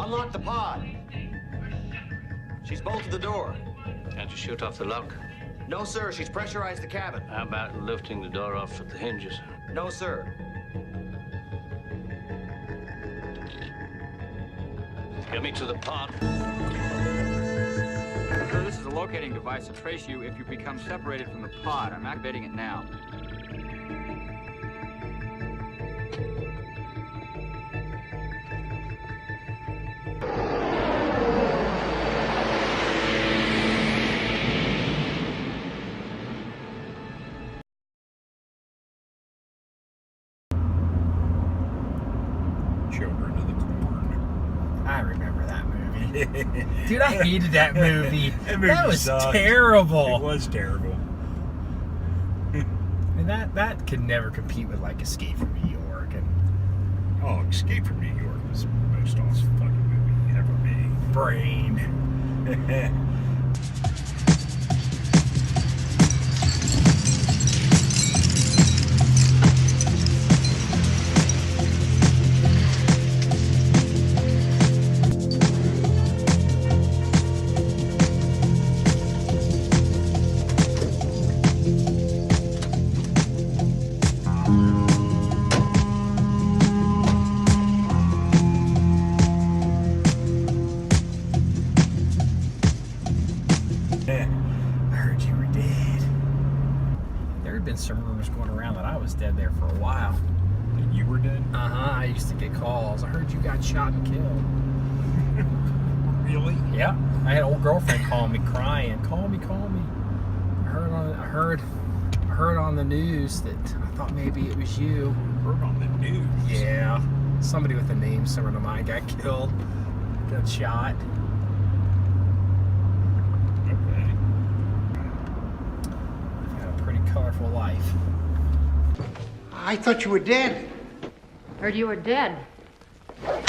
Unlock the pod. She's bolted the door. Can't you shoot off the lock? No, sir. She's pressurized the cabin. How about lifting the door off at the hinges? No, sir. Get me to the pod. Sir, this is a locating device to trace you if you become separated from the pod. I'm activating it now. Children of the Corn. I remember that movie. Dude, I hated that movie. That was sucked. terrible. It was terrible. And that could never compete with like Escape from New York and Escape from New York was the most awesome fucking movie ever made. Brain. I heard you were dead. There had been some rumors going around that I was dead there for a while. And you were dead? I used to get calls. I heard you got shot and killed. Really? Yeah. I had an old girlfriend calling me crying. Call me. I heard on the news that I thought maybe it was you. Heard on the news? Yeah. Somebody with a name similar to mine got killed. Got shot. Okay. I've had a pretty colorful life. I thought you were dead. Heard you were dead. I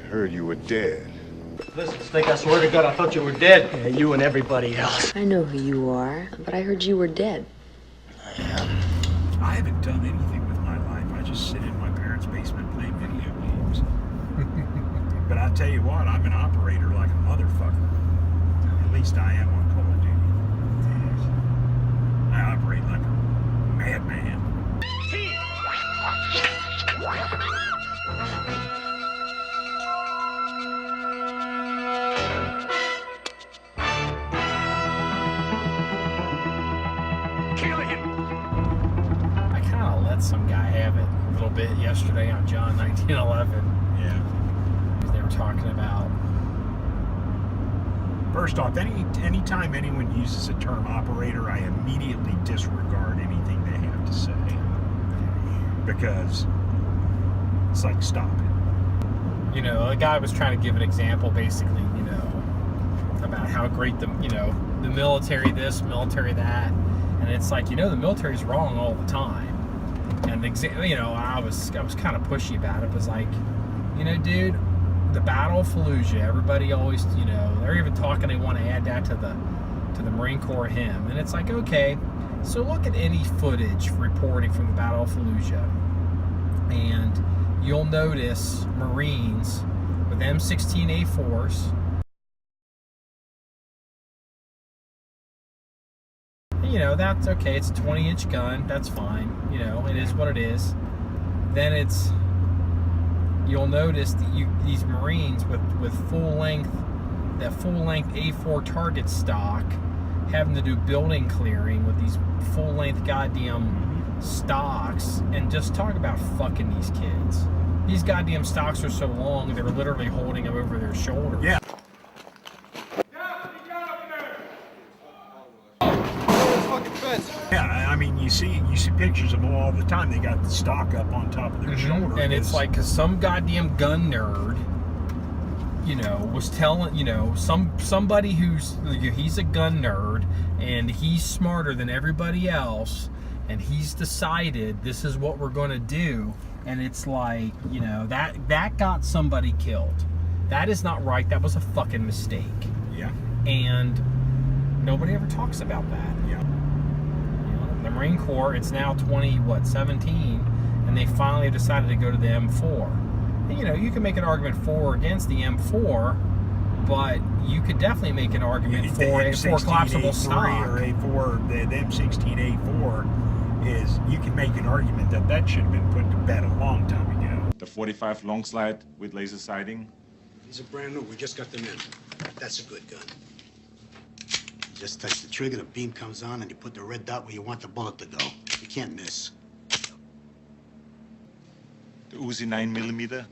heard you were dead. Listen, Snake, I swear to God, I thought you were dead. Yeah, you and everybody else. I know who you are, but I heard you were dead. I haven't done anything with my life. I just sit in my parents' basement playing video games. But I'll tell you what, I'm an operator like a motherfucker. At least I am on Call of Duty. I operate like a madman. I kind of let some guy have it a little bit yesterday on John 1911. Yeah. They were talking about. First off, anytime anyone uses the term operator, I immediately disregard anything they have to say. Because it's like, stop it. You know, a guy was trying to give an example, basically, you know, about how great the military this, military that, and it's like, you know, the military's wrong all the time. And you know, I was kind of pushy about it. It was like, you know, dude, the Battle of Fallujah, everybody always, you know, they're even talking they want to add that to the Marine Corps hymn, and it's like, okay, so look at any footage reporting from the Battle of Fallujah, and you'll notice Marines with M16A4s. You know, that's okay, it's a 20-inch gun, that's fine, you know, it is what it is. Then you'll notice that these Marines with that full-length A4 target stock having to do building clearing with these full-length goddamn stocks, and just talk about fucking these kids. These goddamn stocks are so long, they're literally holding them over their shoulders. Yeah. Yeah, I mean, you see pictures of them all the time. They got the stock up on top of their shoulder. And it's like, cause some goddamn gun nerd, you know, was telling, you know, somebody he's a gun nerd and he's smarter than everybody else, and he's decided this is what we're gonna do, and it's like, you know, that got somebody killed. That is not right. That was a fucking mistake. Yeah. And nobody ever talks about that. Yeah. The Marine Corps, it's now 17, and they finally decided to go to the M4. you know, you can make an argument for or against the M4, but you could definitely make an argument The for M16A3 collapsible stock. or A4, the M16A4 is, you can make an argument that should have been put to bed a long time ago. The 45 long slide with laser sighting. These are brand new. We just got them in. That's a good gun. You just touch the trigger, the beam comes on, and you put the red dot where you want the bullet to go. You can't miss. The Uzi 9mm.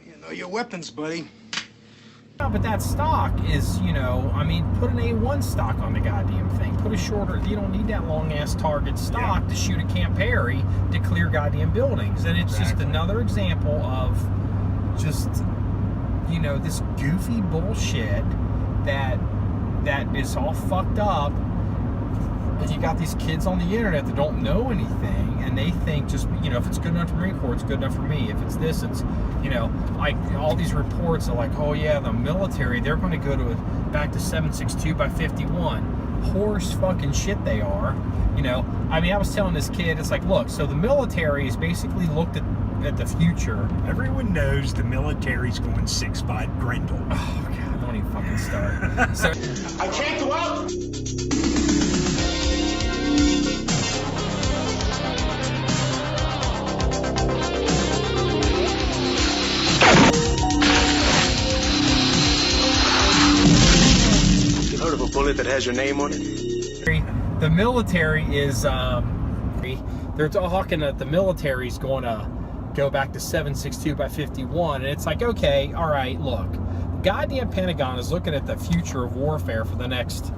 You know your weapons, buddy. No, but that stock is, you know, I mean, put an A1 stock on the goddamn thing. Put a shorter, you don't need that long-ass target stock to shoot at Camp Perry to clear goddamn buildings. And it's just another example of just, you know, this goofy bullshit that is all fucked up. And you got these kids on the internet that don't know anything, and they think just, you know, if it's good enough for Marine Corps, it's good enough for me. If it's this, it's, you know, like all these reports are like, oh yeah, the military, they're going to go to back to 7.62 by 51. Horse fucking shit they are. You know, I mean, I was telling this kid, it's like, look, so the military has basically looked at the future. Everyone knows the military's going 6.5 Grendel. Oh god, don't even fucking start. So I can't go out! You heard of a bullet that has your name on it? the military is, they're talking that the military's going to go back to 7.62 by 51, and it's like, okay, all right, look, the goddamn Pentagon is looking at the future of warfare for the next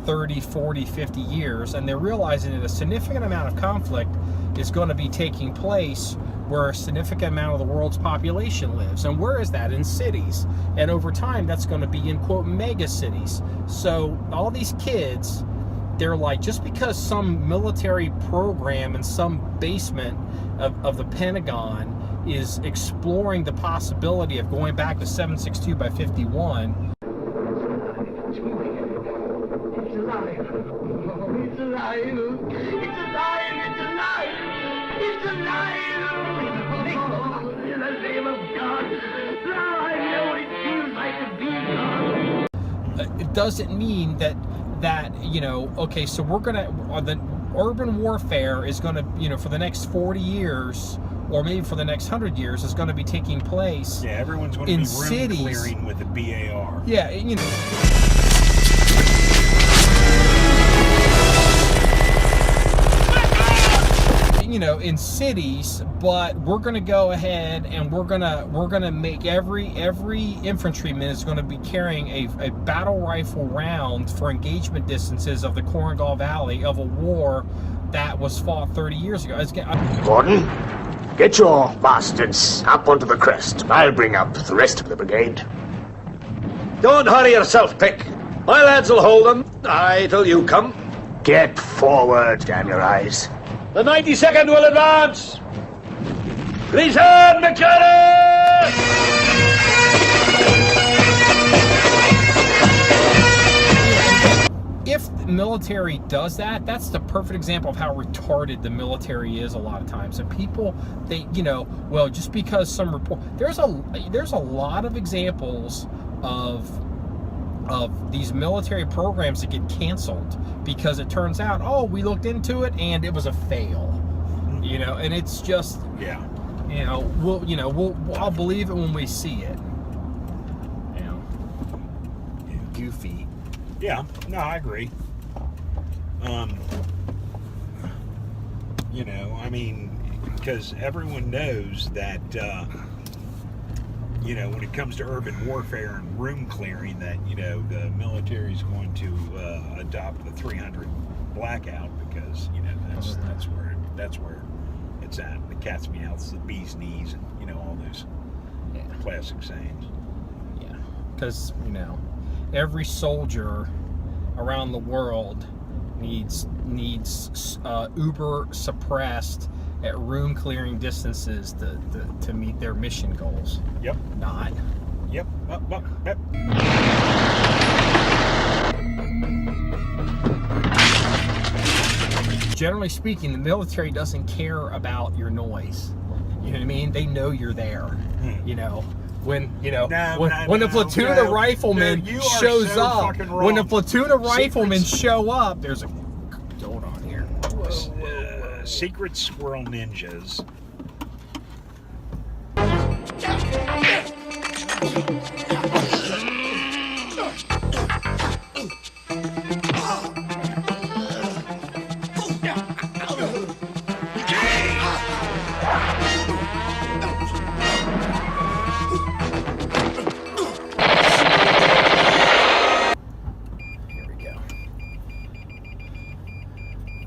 30, 40, 50 years, and they're realizing that a significant amount of conflict is going to be taking place where a significant amount of the world's population lives. And where is that? In cities. And over time, that's going to be in, quote, mega cities. So all these kids, they're like, just because some military program in some basement of the Pentagon is exploring the possibility of going back to 7.62 by 51. It's alive. It's alive. It's alive. It's alive. It's alive. In the name of God. Now I know what it feels like to be God. It doesn't mean that you know, okay, so we're gonna, the urban warfare is gonna, you know, for the next 40 years or maybe for the next 100 years is going to be taking place. Yeah, everyone's going to be room clearing with a BAR. Yeah, you know. You know, in cities, but we're going to go ahead and we're going to make every infantryman is going to be carrying a battle rifle round for engagement distances of the Korengal Valley of a war that was fought 30 years ago. Gordon, get your bastards up onto the crest. I'll bring up the rest of the brigade. Don't hurry yourself, Pick. My lads will hold them. Aye, till you come. Get forward, damn your eyes. The 92nd will advance! Gleason, McCarran! If the military does that, that's the perfect example of how retarded the military is a lot of times. And people, they, you know, well, just because some report, there's a lot of examples of these military programs that get canceled because it turns out, oh, we looked into it and it was a fail, you know, and it's just, yeah, you know, I'll believe it when we see it, you know, goofy. Yeah, no, I agree. You know, I mean, because everyone knows that, you know, when it comes to urban warfare and room clearing, that, you know, the military is going to adopt the 300 blackout because, you know, that's where it's at. The cat's meows, the bee's knees, and, you know, all those classic sayings. Yeah, because, you know, every soldier around the world needs uber suppressed at room clearing distances to meet their mission goals. Yep. Not. Yep. Yep. Generally speaking, the military doesn't care about your noise. You know what I mean? They know you're there. You know, when No, when a platoon of riflemen you are shows so up, fucking wrong. when a platoon of riflemen show up, there's a hold on here. Secret squirrel ninjas. Here we go.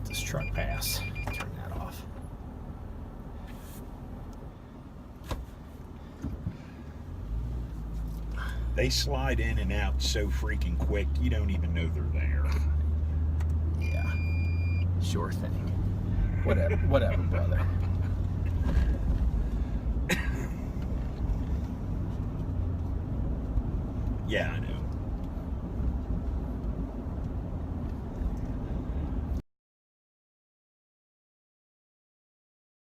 This truck pass. Turn that off. They slide in and out so freaking quick, you don't even know they're there. Yeah. Sure thing. Whatever, brother. Yeah, I know.